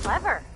Clever.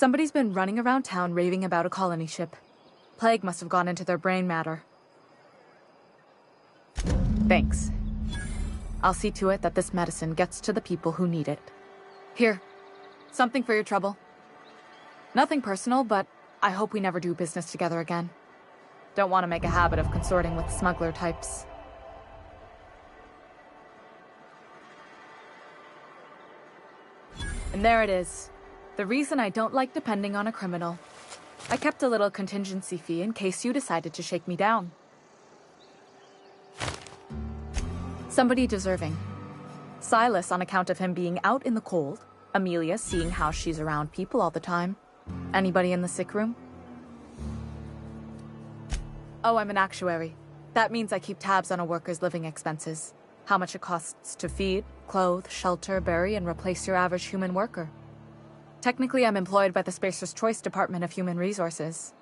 Somebody's been running around town raving about a colony ship. Plague must have gone into their brain matter. Thanks. I'll see to it that this medicine gets to the people who need it. Here, something for your trouble. Nothing personal, but I hope we never do business together again. Don't want to make a habit of consorting with smuggler types. And there it is. The reason I don't like depending on a criminal. I kept a little contingency fee in case you decided to shake me down. Somebody deserving. Silas on account of him being out in the cold. Amelia seeing how she's around people all the time. Anybody in the sick room? Oh, I'm an actuary. That means I keep tabs on a worker's living expenses. How much it costs to feed, clothe, shelter, bury, and replace your average human worker. Technically, I'm employed by the Spacer's Choice Department of Human Resources.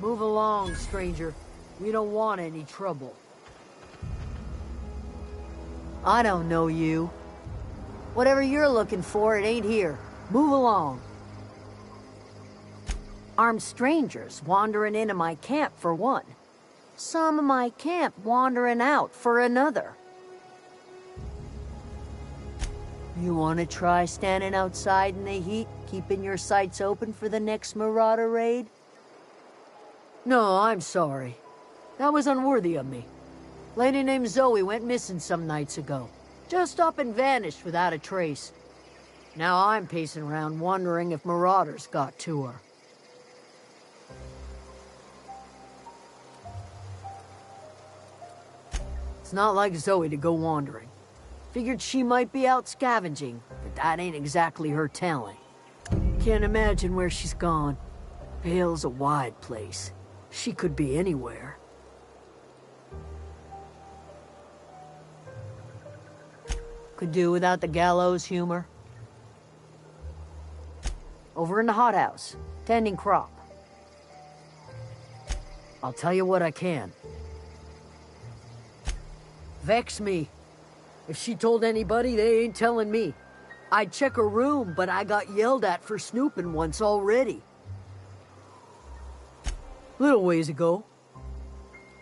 Move along, stranger. We don't want any trouble. I don't know you. Whatever you're looking for, it ain't here. Move along. Armed strangers wandering into my camp for one. Some of my camp wandering out for another. You want to try standing outside in the heat, keeping your sights open for the next marauder raid? No, I'm sorry. That was unworthy of me. Lady named Zoe went missing some nights ago. Just up and vanished without a trace. Now I'm pacing around wondering if marauders got to her. It's not like Zoe to go wandering. Figured she might be out scavenging, but that ain't exactly her talent. Can't imagine where she's gone. Vale's a wide place. She could be anywhere. Could do without the gallows humor. Over in the hothouse, tending crop. I'll tell you what I can. Vex me. If she told anybody, they ain't telling me. I'd check her room, but I got yelled at for snooping once already. Little ways ago.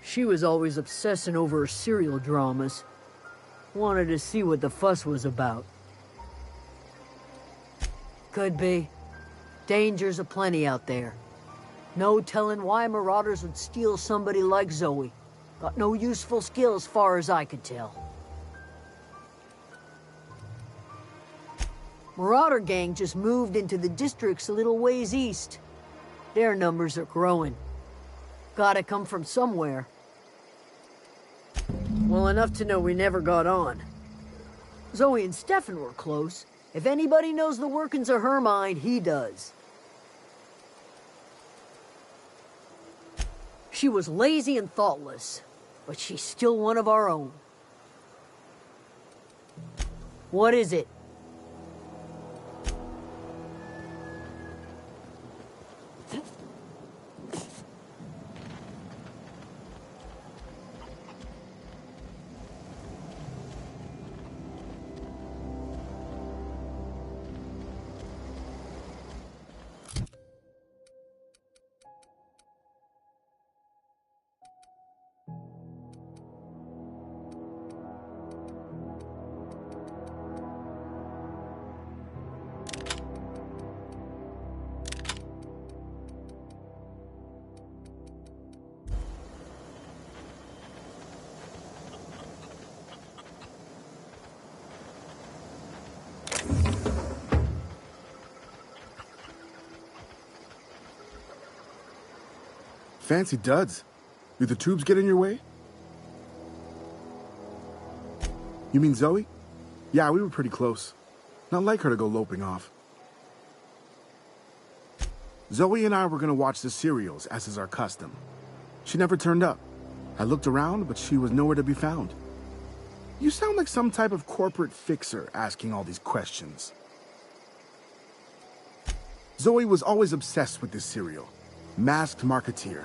She was always obsessing over her serial dramas. Wanted to see what the fuss was about. Could be. Dangers aplenty out there. No telling why marauders would steal somebody like Zoe. Got no useful skills far as I could tell. Marauder gang just moved into the districts a little ways east. Their numbers are growing. Gotta come from somewhere. Well, enough to know we never got on. Zoe and Stefan were close. If anybody knows the workings of her mind, he does. She was lazy and thoughtless, but she's still one of our own. What is it? Fancy duds. Do the tubes get in your way? You mean Zoe? Yeah, we were pretty close. Not like her to go loping off. Zoe and I were gonna watch the serials, as is our custom. She never turned up. I looked around, but she was nowhere to be found. You sound like some type of corporate fixer asking all these questions. Zoe was always obsessed with this serial. Masked Marketeer.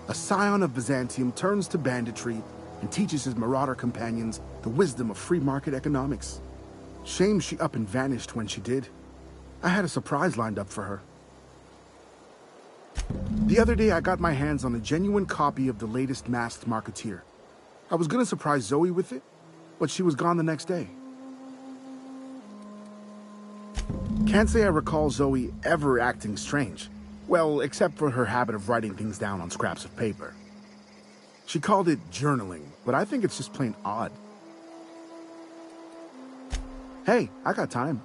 A scion of Byzantium turns to banditry and teaches his marauder companions the wisdom of free market economics. Shame she up and vanished when she did. I had a surprise lined up for her. The other day I got my hands on a genuine copy of the latest Masked Marketeer. I was gonna surprise Zoe with it, but she was gone the next day. Can't say I recall Zoe ever acting strange. Well, except for her habit of writing things down on scraps of paper. She called it journaling, but I think it's just plain odd. Hey, I got time.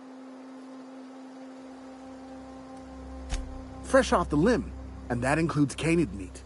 Fresh off the limb, and that includes canid meat.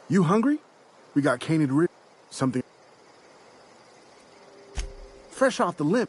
You hungry? We got canid ribs, something fresh off the limb.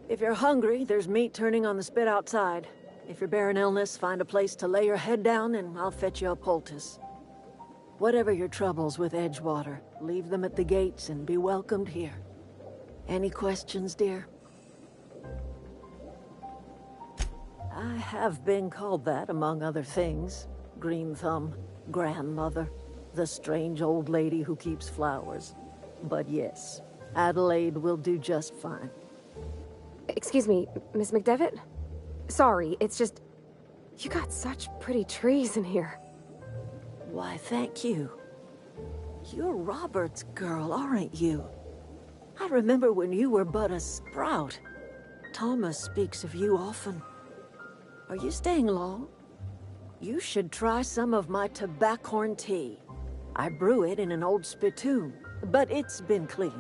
If you're hungry, there's meat turning on the spit outside. If you're bearing illness, find a place to lay your head down and I'll fetch you a poultice. Whatever your troubles with Edgewater, leave them at the gates and be welcomed here. Any questions, dear? I have been called that, among other things. Green Thumb, grandmother, the strange old lady who keeps flowers. But yes, Adelaide will do just fine. Excuse me, Miss McDevitt? Sorry, it's just... You got such pretty trees in here. Why, thank you. You're Robert's girl, aren't you? I remember when you were but a sprout. Thomas speaks of you often. Are you staying long? You should try some of my tobaccorn tea. I brew it in an old spittoon, but it's been cleaned.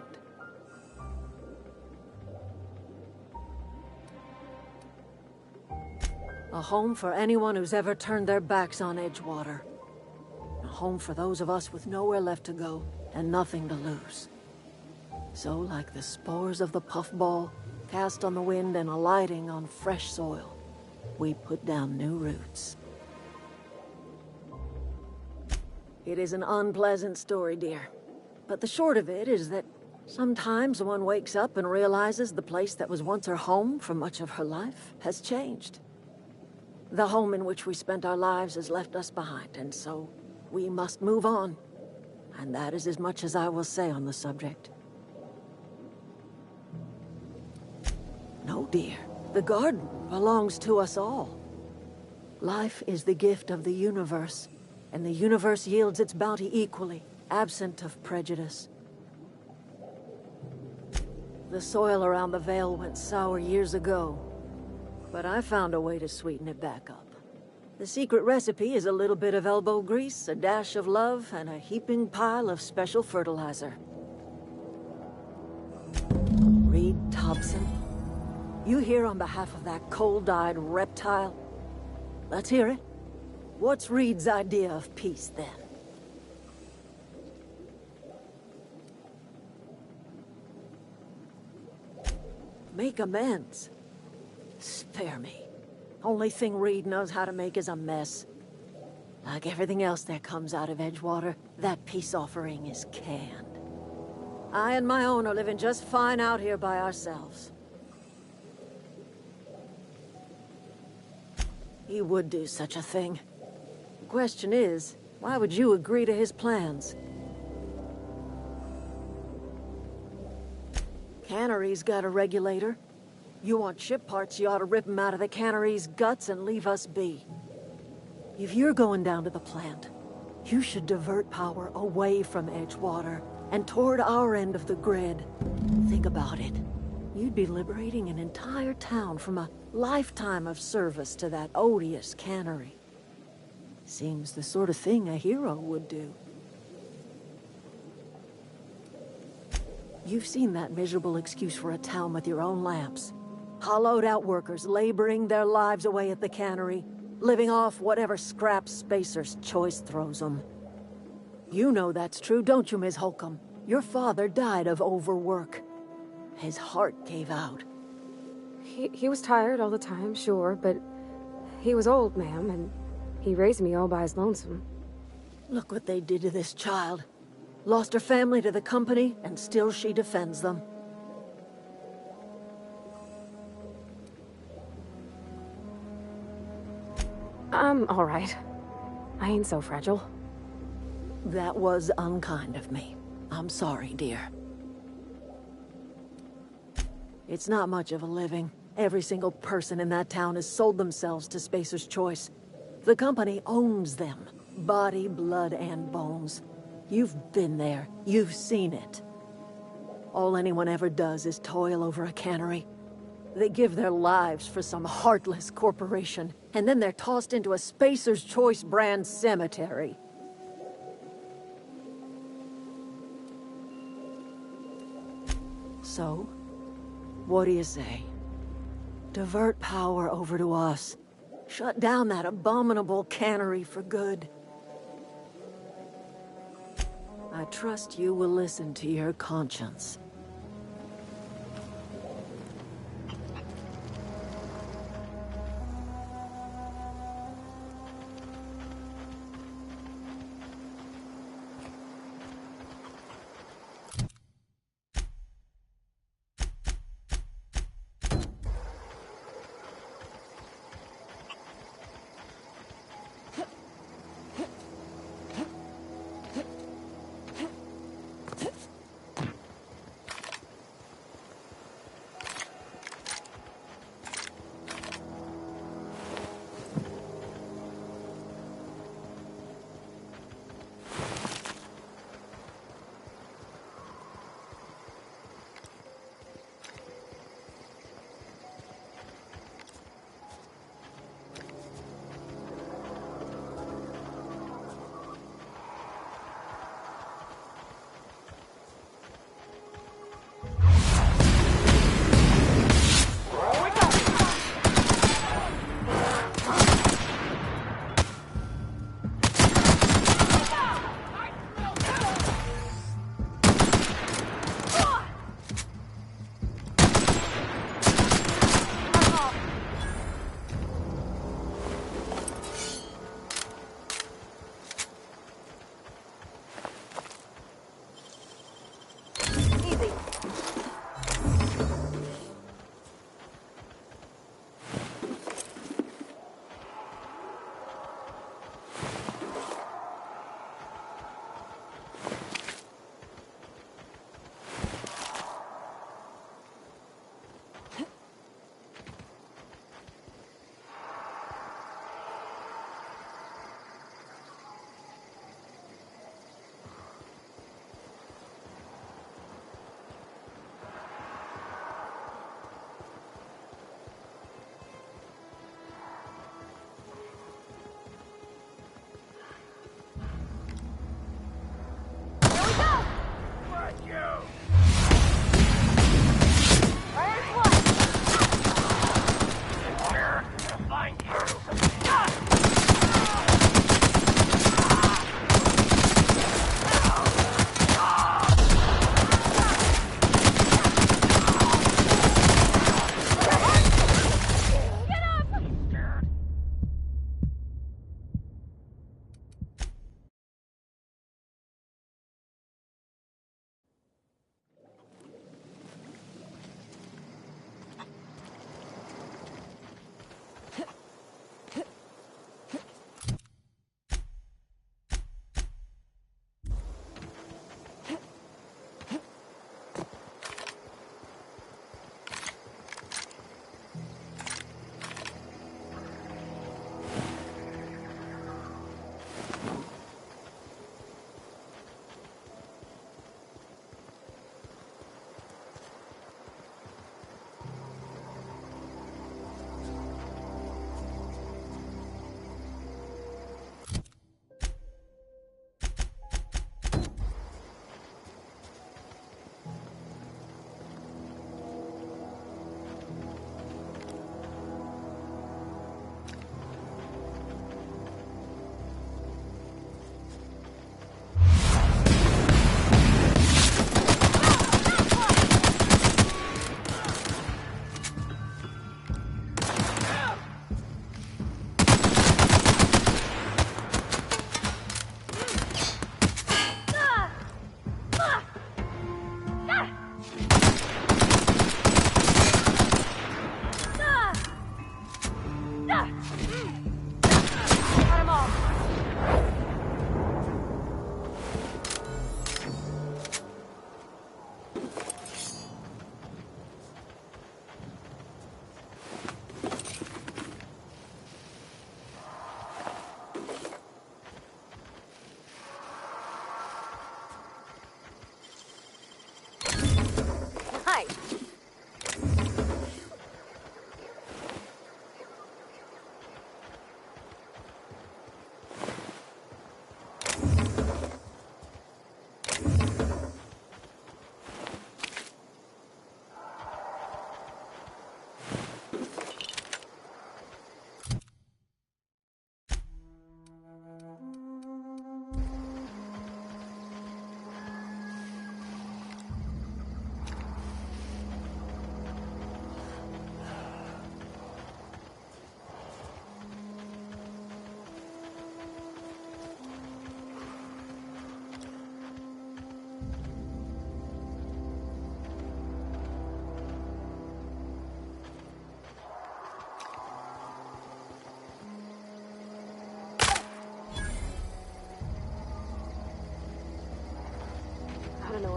A home for anyone who's ever turned their backs on Edgewater. A home for those of us with nowhere left to go and nothing to lose. So, like the spores of the puffball, cast on the wind and alighting on fresh soil, we put down new roots. It is an unpleasant story, dear. But the short of it is that sometimes one wakes up and realizes the place that was once her home for much of her life has changed. The home in which we spent our lives has left us behind, and so we must move on. And that is as much as I will say on the subject. No, dear. The garden belongs to us all. Life is the gift of the universe, and the universe yields its bounty equally, absent of prejudice. The soil around the Vale went sour years ago, but I found a way to sweeten it back up. The secret recipe is a little bit of elbow grease, a dash of love, and a heaping pile of special fertilizer. Reed Thompson, you here on behalf of that cold-eyed reptile? Let's hear it. What's Reed's idea of peace, then? Make amends. Spare me. Only thing Reed knows how to make is a mess. Like everything else that comes out of Edgewater, that peace offering is canned. I and my own are living just fine out here by ourselves. He would do such a thing. The question is, why would you agree to his plans? Cannery's got a regulator. You want ship parts, you ought to rip them out of the cannery's guts and leave us be. If you're going down to the plant, you should divert power away from Edgewater and toward our end of the grid. Think about it. You'd be liberating an entire town from a lifetime of service to that odious cannery. Seems the sort of thing a hero would do. You've seen that miserable excuse for a town with your own lamps. Hollowed-out workers laboring their lives away at the cannery, living off whatever scraps Spacer's choice throws them. You know that's true, don't you, Ms. Holcomb? Your father died of overwork. His heart gave out. He was tired all the time, sure, but he was old, ma'am, and he raised me all by his lonesome. Look what they did to this child. Lost her family to the company, and still she defends them. I'm alright. I ain't so fragile. That was unkind of me. I'm sorry, dear. It's not much of a living. Every single person in that town has sold themselves to Spacer's Choice. The company owns them. Body, blood, and bones. You've been there. You've seen it. All anyone ever does is toil over a cannery. They give their lives for some heartless corporation, and then they're tossed into a Spacer's Choice brand cemetery. So, what do you say? Divert power over to us. Shut down that abominable cannery for good. I trust you will listen to your conscience.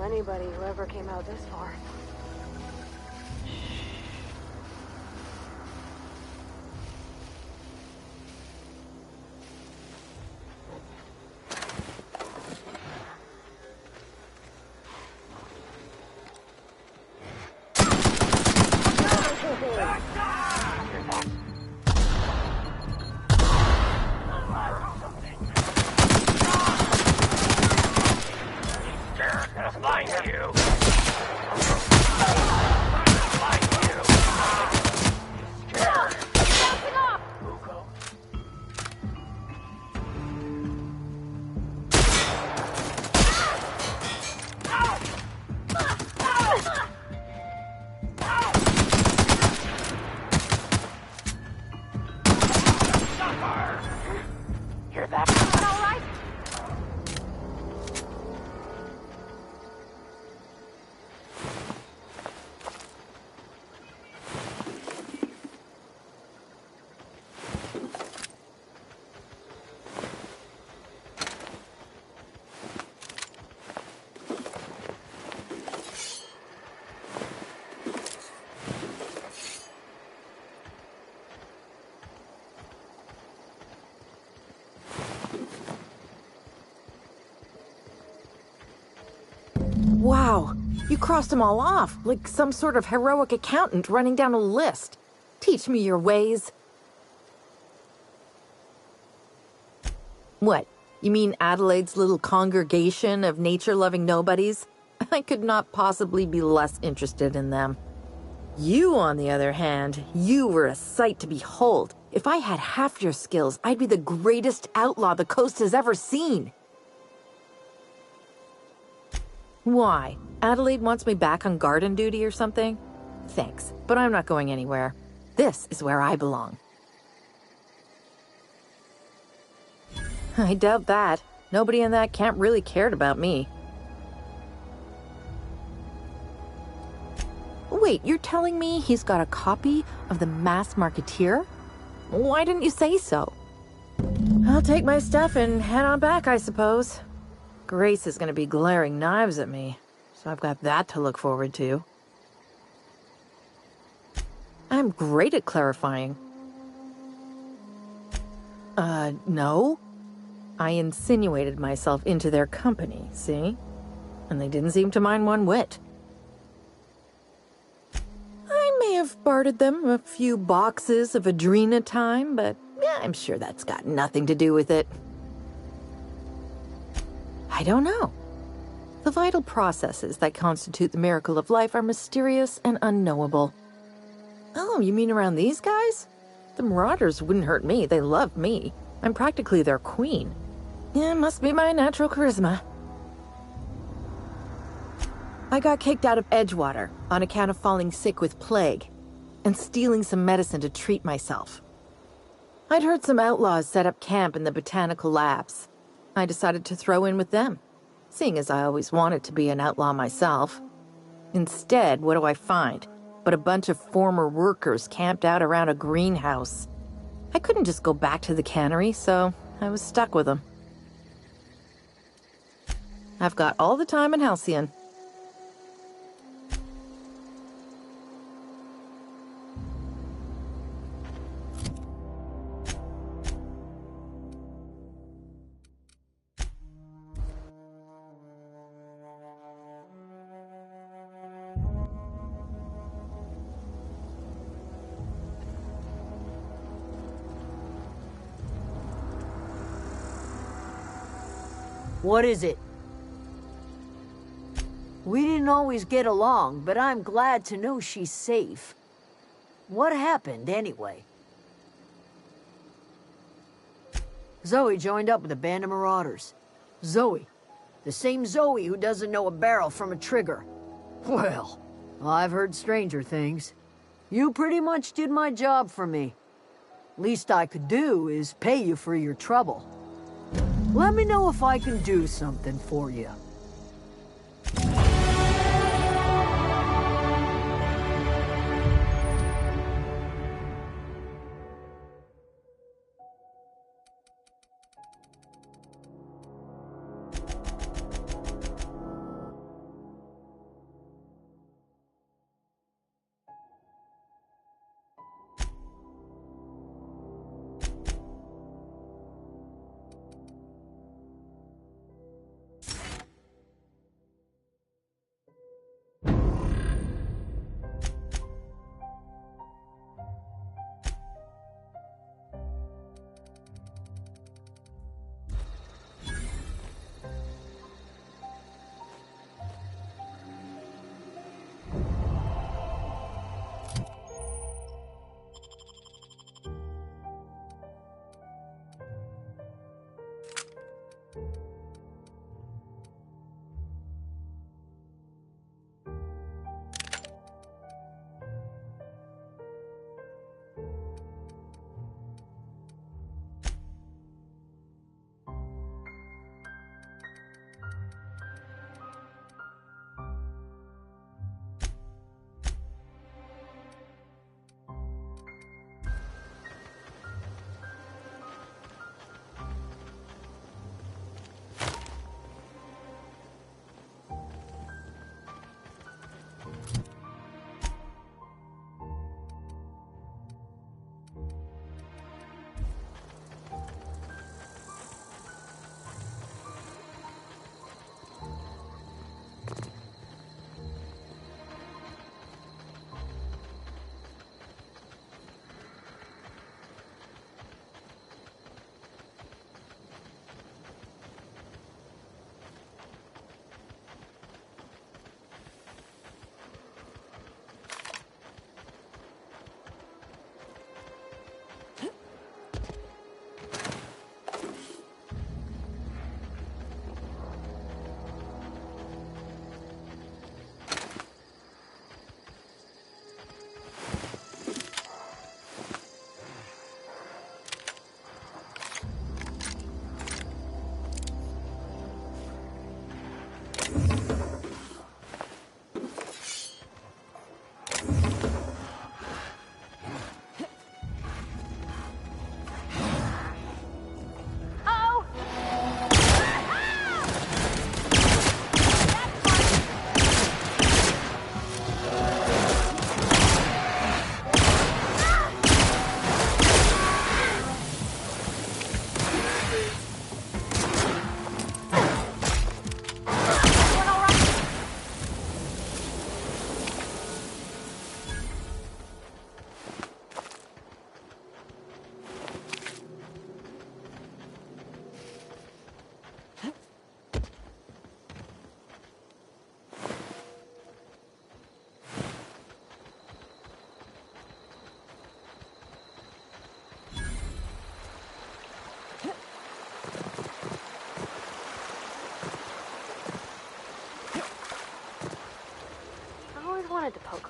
anybody who ever came out this far. Wow, you crossed them all off, like some sort of heroic accountant running down a list. Teach me your ways. What, you mean Adelaide's little congregation of nature-loving nobodies? I could not possibly be less interested in them. You, on the other hand, you were a sight to behold. If I had half your skills, I'd be the greatest outlaw the coast has ever seen. Why? Adelaide wants me back on garden duty or something? Thanks, but I'm not going anywhere. This is where I belong. I doubt that. Nobody in that camp really cared about me. Wait, you're telling me he's got a copy of the Mass Marketeer? Why didn't you say so? I'll take my stuff and head on back, I suppose. Grace is going to be glaring knives at me, so I've got that to look forward to. I'm great at clarifying. No. I insinuated myself into their company, see? And they didn't seem to mind one whit. I may have bartered them a few boxes of Adrena time, but I'm sure that's got nothing to do with it. I don't know. The vital processes that constitute the miracle of life are mysterious and unknowable. Oh, you mean around these guys? The Marauders wouldn't hurt me. They love me. I'm practically their queen. Yeah, must be my natural charisma. I got kicked out of Edgewater on account of falling sick with plague and stealing some medicine to treat myself. I'd heard some outlaws set up camp in the botanical labs. I decided to throw in with them, seeing as I always wanted to be an outlaw myself. Instead, what do I find but a bunch of former workers camped out around a greenhouse? I couldn't just go back to the cannery, so I was stuck with them. I've got all the time in Halcyon. What is it? We didn't always get along, but I'm glad to know she's safe. What happened, anyway? Zoe joined up with a band of marauders. Zoe. The same Zoe who doesn't know a barrel from a trigger. Well, I've heard stranger things. You pretty much did my job for me. Least I could do is pay you for your trouble. Let me know if I can do something for you.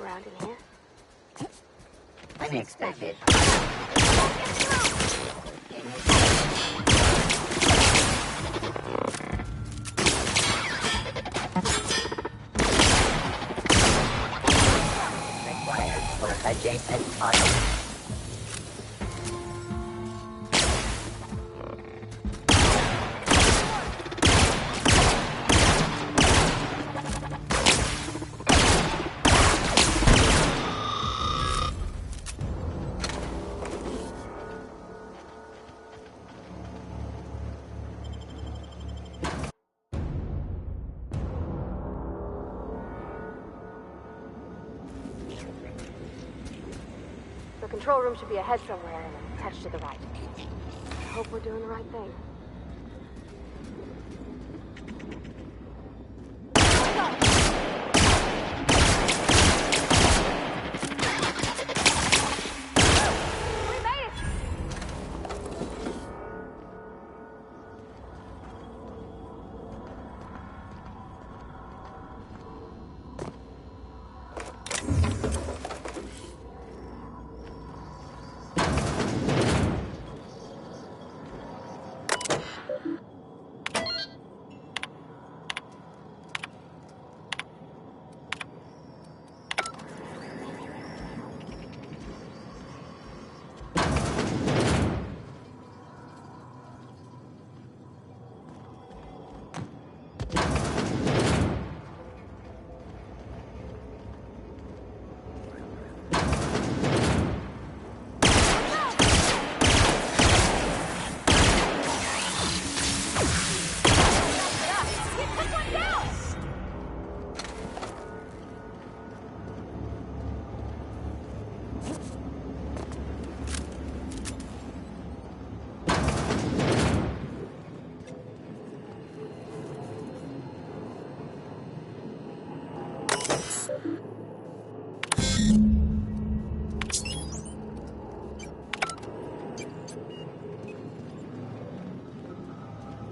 around in here. Unexpected. Required for adjacent audio. The control room should be ahead somewhere and a touch to the right. I hope we're doing the right thing.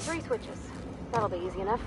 Three switches. That'll be easy enough.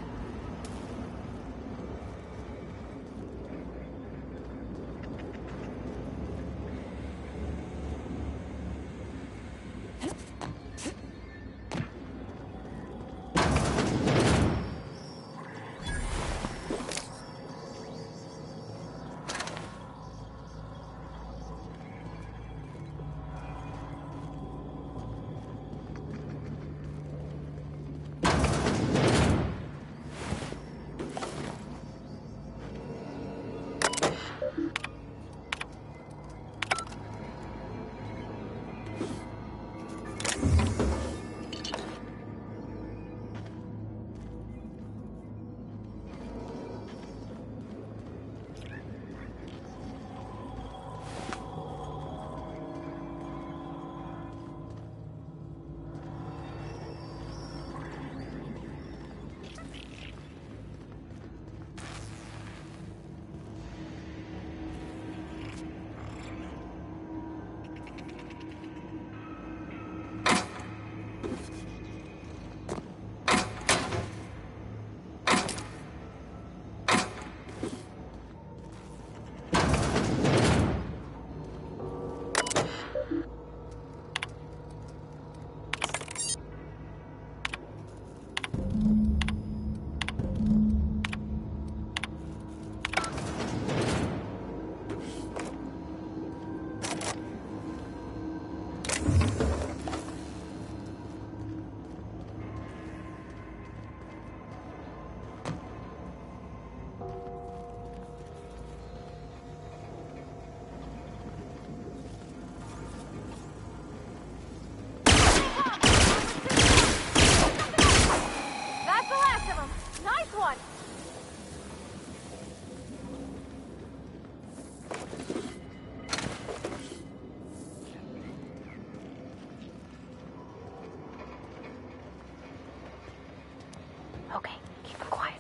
Okay, keep them quiet.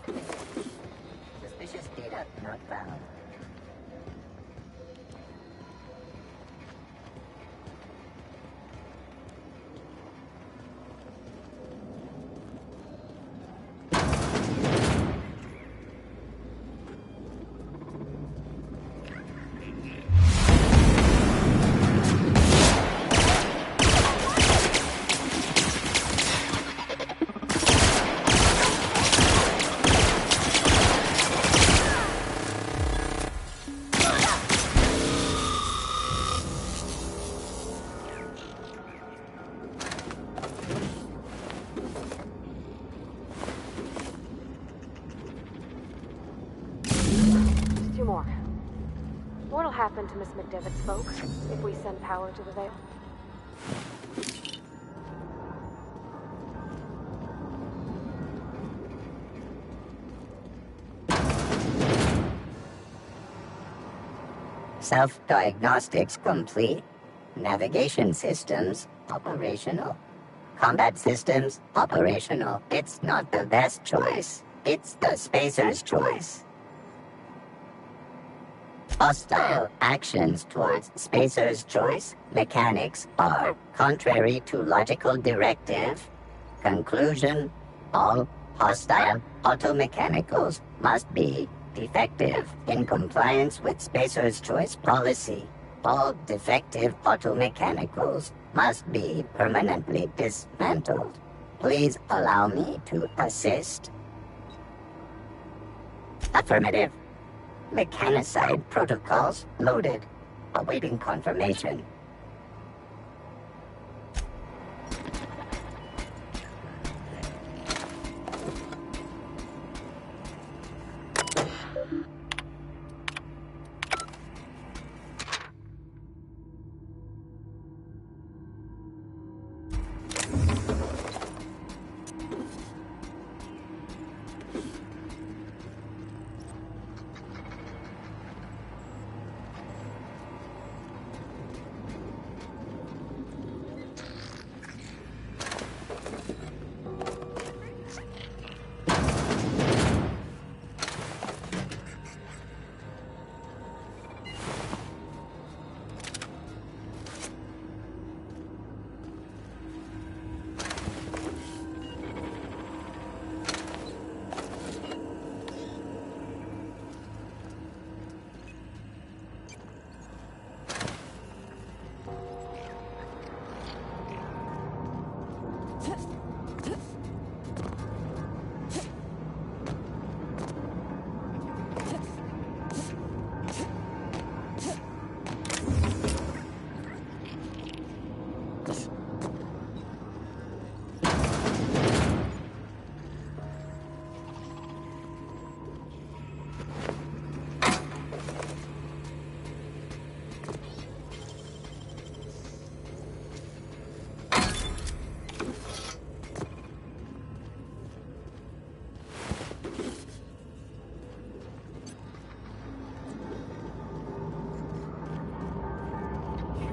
Suspicious data not found. happen to Miss McDevitt's folk if we send power to the Vale? Self-diagnostics complete. Navigation systems operational. Combat systems operational. It's not the best choice. It's the spacer's choice. Hostile actions towards spacer's choice mechanics are contrary to logical directive. Conclusion: all hostile automechanicals must be defective in compliance with spacer's choice policy. All defective automechanicals must be permanently dismantled. Please allow me to assist. Affirmative. Mechanicide protocols loaded. Awaiting confirmation.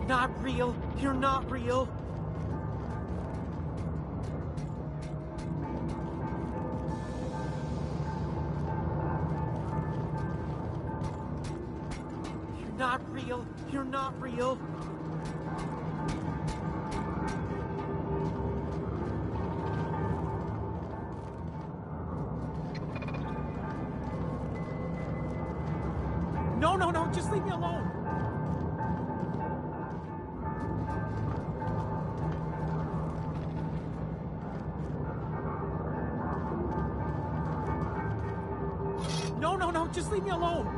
Not real. You're not real. You're not real. You're not real. No, no, no, just leave me alone. No, no, no, just leave me alone.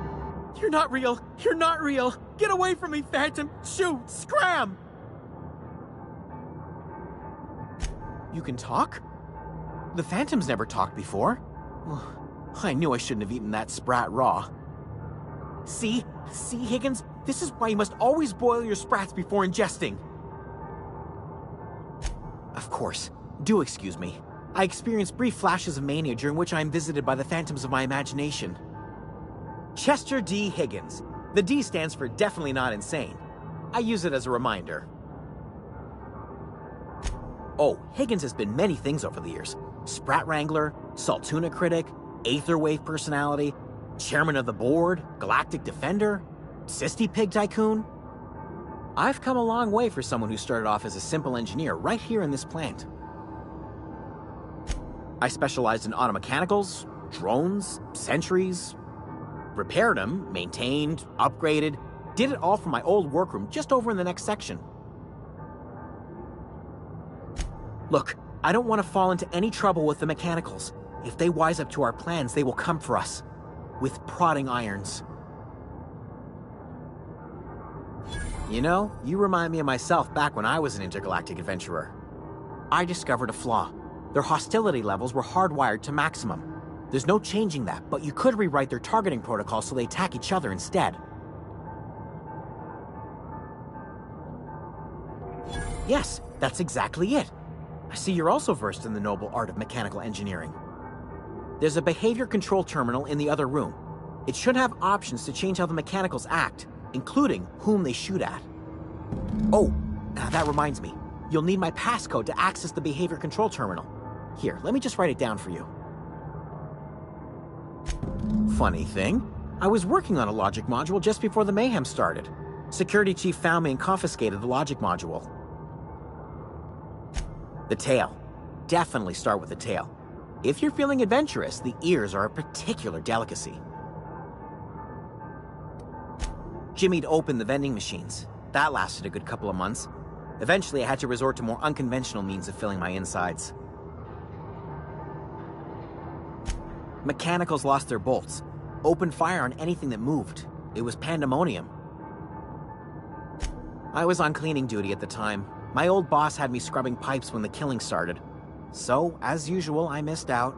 You're not real. You're not real. Get away from me, Phantom. Shoot, scram. You can talk? The Phantom's never talked before. I knew I shouldn't have eaten that sprat raw. See, Higgins? This is why you must always boil your sprats before ingesting. Of course. Do excuse me. I experience brief flashes of mania during which I am visited by the phantoms of my imagination. Chester D. Higgins. The D stands for definitely not insane. I use it as a reminder. Oh, Higgins has been many things over the years. Sprat Wrangler, Saltuna Critic, Aetherwave Personality, Chairman of the Board, Galactic Defender, Sisty Pig Tycoon. I've come a long way for someone who started off as a simple engineer right here in this plant. I specialized in automechanicals, drones, sentries, repaired them, maintained, upgraded, did it all from my old workroom just over in the next section. Look, I don't want to fall into any trouble with the mechanicals. If they wise up to our plans, they will come for us. With prodding irons. You know, you remind me of myself back when I was an intergalactic adventurer. I discovered a flaw. Their hostility levels were hardwired to maximum. There's no changing that, but you could rewrite their targeting protocol so they attack each other instead. Yes, that's exactly it. I see you're also versed in the noble art of mechanical engineering. There's a behavior control terminal in the other room. It should have options to change how the mechanicals act, including whom they shoot at. Oh, that reminds me. You'll need my passcode to access the behavior control terminal. Here, let me just write it down for you. Funny thing, I was working on a logic module just before the mayhem started. Security chief found me and confiscated the logic module. The tail. Definitely start with the tail. If you're feeling adventurous, the ears are a particular delicacy. Jimmy'd opened the vending machines. That lasted a good couple of months. Eventually, I had to resort to more unconventional means of filling my insides. Mechanicals lost their bolts. Opened fire on anything that moved. It was pandemonium. I was on cleaning duty at the time. My old boss had me scrubbing pipes when the killing started. So, as usual, I missed out.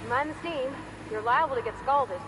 Mind the steam. You're liable to get scalded.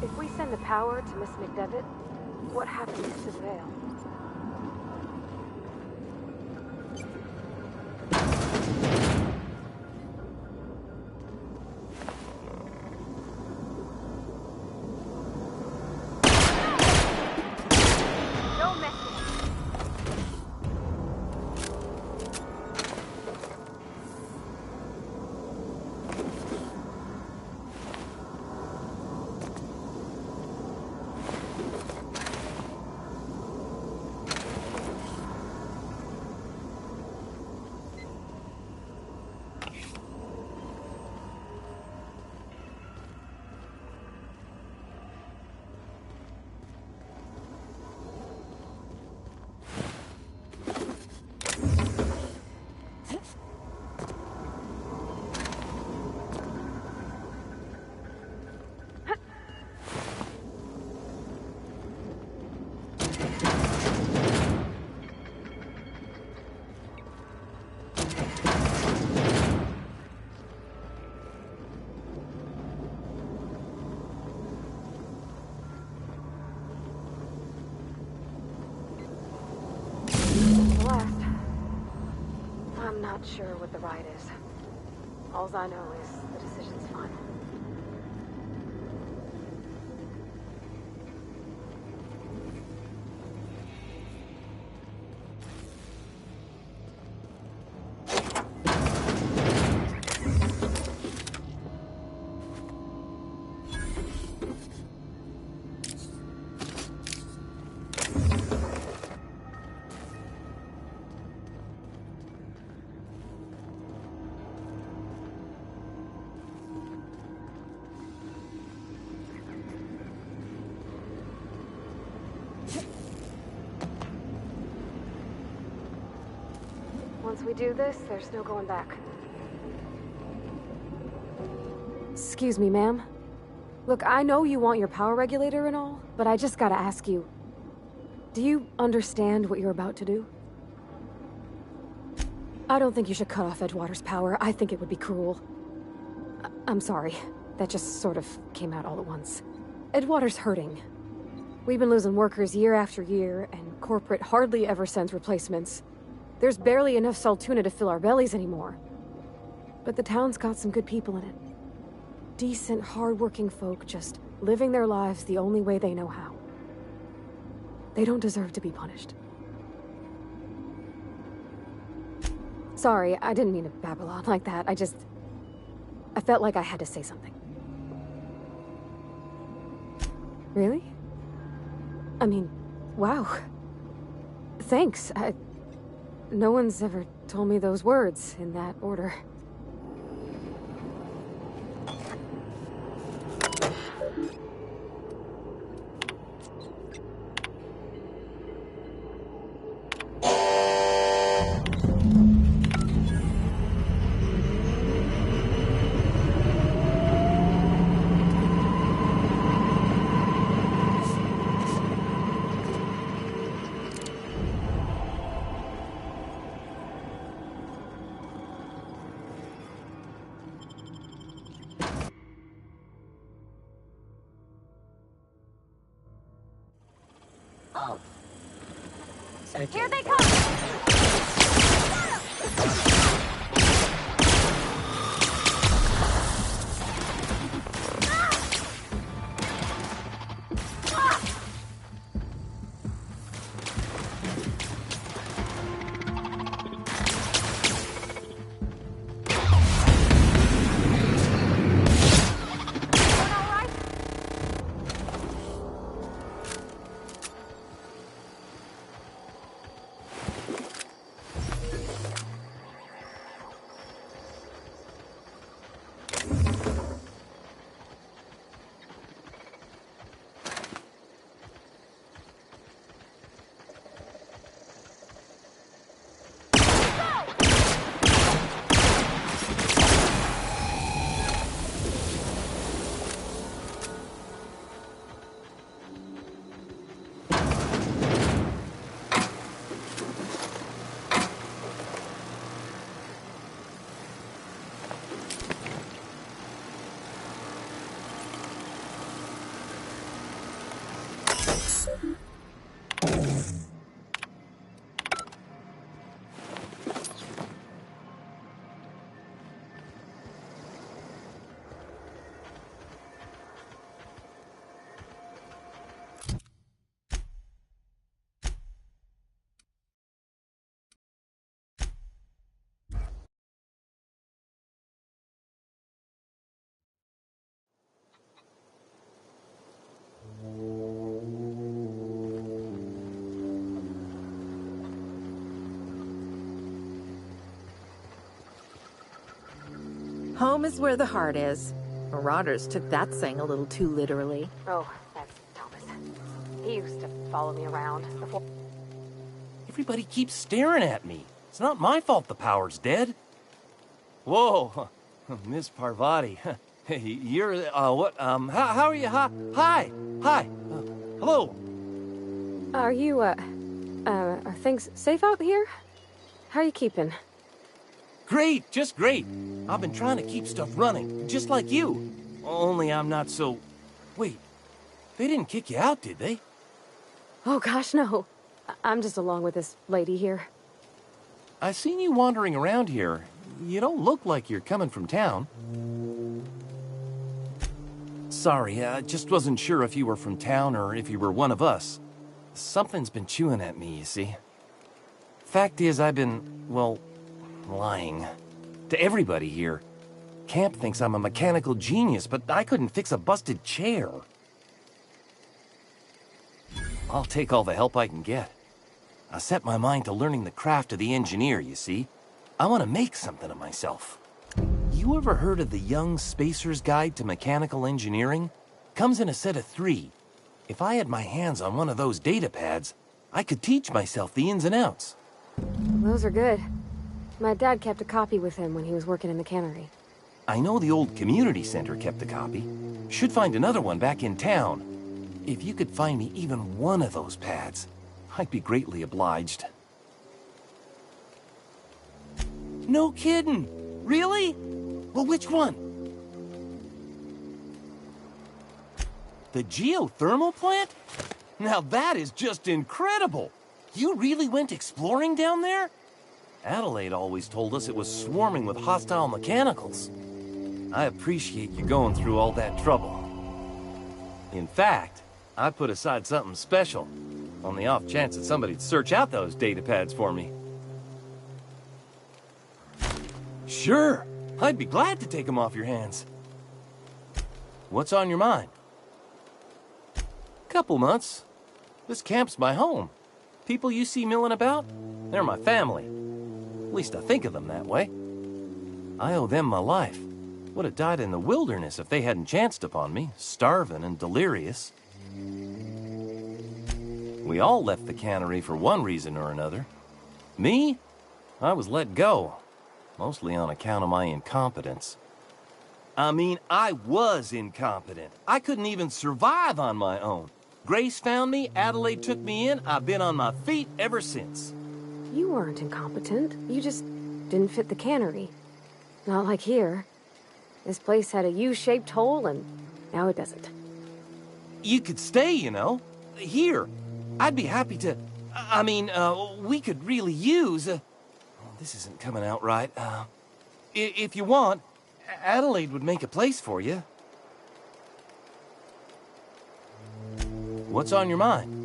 If we send the power to Miss McDevitt, what happens to the veil? No message. I'm not sure what the right is. Alls I know is the decision's final. Once we do this, there's no going back. Excuse me, ma'am. Look, I know you want your power regulator and all, but I just gotta ask you. Do you understand what you're about to do? I don't think you should cut off Edgewater's power. I think it would be cruel. I'm sorry. That just sort of came out all at once. Edgewater's hurting. We've been losing workers year after year, and corporate hardly ever sends replacements. There's barely enough Saltuna to fill our bellies anymore. But the town's got some good people in it. Decent, hard-working folk just living their lives the only way they know how. They don't deserve to be punished. Sorry, I didn't mean to babble on like that. I felt like I had to say something. Really? I mean, wow. Thanks. No one's ever told me those words in that order. Oh. Searching. Here they come! Home is where the heart is. Marauders took that saying a little too literally. Oh, that's Thomas. He used to follow me around before. Everybody keeps staring at me. It's not my fault the power's dead. Whoa, Miss Parvati. You're, what, how are you? Hi, hello. Are you, are things safe out here? How are you keeping? Great, just great. I've been trying to keep stuff running, just like you. Only I'm not so... Wait, they didn't kick you out, did they? Oh gosh, no. I'm just along with this lady here. I seen you wandering around here. You don't look like you're coming from town. Sorry, I just wasn't sure if you were from town or if you were one of us. Something's been chewing at me, you see. Fact is, I've been, well, lying. To everybody here. Camp thinks I'm a mechanical genius, but I couldn't fix a busted chair. I'll take all the help I can get. I set my mind to learning the craft of the engineer, you see. I want to make something of myself. You ever heard of the Young Spacer's Guide to Mechanical Engineering? Comes in a set of 3. If I had my hands on one of those data pads, I could teach myself the ins and outs. Those are good. My dad kept a copy with him when he was working in the cannery. I know the old community center kept a copy. Should find another one back in town. If you could find me even one of those pads, I'd be greatly obliged. No kidding! Really? Well, which one? The geothermal plant? Now that is just incredible! You really went exploring down there? Adelaide always told us it was swarming with hostile mechanicals. I appreciate you going through all that trouble. In fact, I put aside something special, on the off chance that somebody'd search out those data pads for me. Sure, I'd be glad to take them off your hands. What's on your mind? Couple months. This camp's my home. People you see milling about, they're my family. At least I think of them that way. I owe them my life. Would have died in the wilderness if they hadn't chanced upon me, starving and delirious. We all left the cannery for one reason or another. Me? I was let go, mostly on account of my incompetence. I mean, I was incompetent. I couldn't even survive on my own. Grace found me, Adelaide took me in, I've been on my feet ever since. You weren't incompetent. You just didn't fit the cannery. Not like here. This place had a U-shaped hole, and now it doesn't. You could stay, you know. Here. I'd be happy to... I mean, we could really use... this isn't coming out right. If you want, Adelaide would make a place for you. What's on your mind?